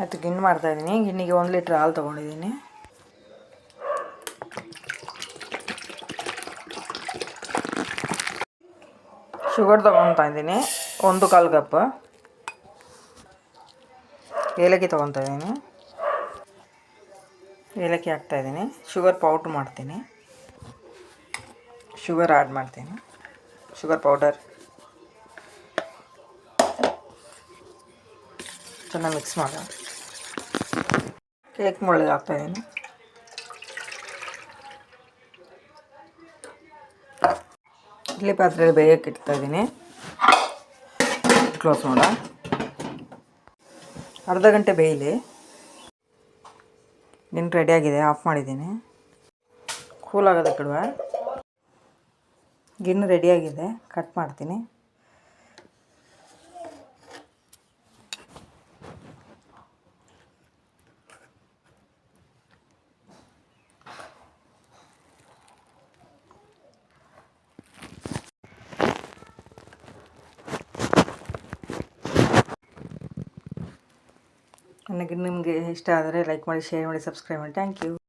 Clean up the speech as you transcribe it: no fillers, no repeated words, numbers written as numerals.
ಆಯಿತು, ಗಿಣ್ಣು ಮಾಡ್ತಾಯಿದ್ದೀನಿ. ಗಿಣ್ಣಿಗೆ 1 ಲೀಟ್ರ್ ಹಾಲು ತೊಗೊಂಡಿದ್ದೀನಿ. ಶುಗರ್ ತೊಗೊತಾ ಇದ್ದೀನಿ, 1/4 ಕಪ್. ಏಲಕ್ಕಿ ತೊಗೊತಾ ಇದ್ದೀನಿ, ಏಲಕ್ಕಿ ಹಾಕ್ತಾಯಿದ್ದೀನಿ. ಶುಗರ್ ಪೌಡ್ರ್ ಮಾಡ್ತೀನಿ, ಶುಗರ್ ಆ್ಯಡ್ ಮಾಡ್ತೀನಿ, ಶುಗರ್ ಪೌಡರ್ ಚೆನ್ನಾಗಿ ಮಿಕ್ಸ್ ಮಾಡೋಣ. ಕೇಕ್ ಮೊಳ್ಳಿಗೆ ಹಾಕ್ತಾಯಿದ್ದೀನಿ. ಇಡ್ಲಿ ಪಾತ್ರೆಯಲ್ಲಿ ಬೇಯಕ್ಕೆ ಇಡ್ತಾಯಿದ್ದೀನಿ. ಕ್ಲೋಸ್ ಮಾಡ, ಅರ್ಧ ಗಂಟೆ ಬೇಯಲಿ. ಗಿಣ್ಣು ರೆಡಿಯಾಗಿದೆ, ಆಫ್ ಮಾಡಿದ್ದೀನಿ. ಕೂಲ್ ಆಗೋದಕ್ಕೆ ಇಡುವ. ಗಿಣ್ಣು ರೆಡಿಯಾಗಿದೆ, ಕಟ್ ಮಾಡ್ತೀನಿ. ನನಗೆ ನಿಮಗೆ ಇಷ್ಟ ಆದರೆ ಲೈಕ್ ಮಾಡಿ, ಶೇರ್ ಮಾಡಿ, ಸಬ್ಸ್ಕ್ರೈಬ್ ಮಾಡಿ. Thank you.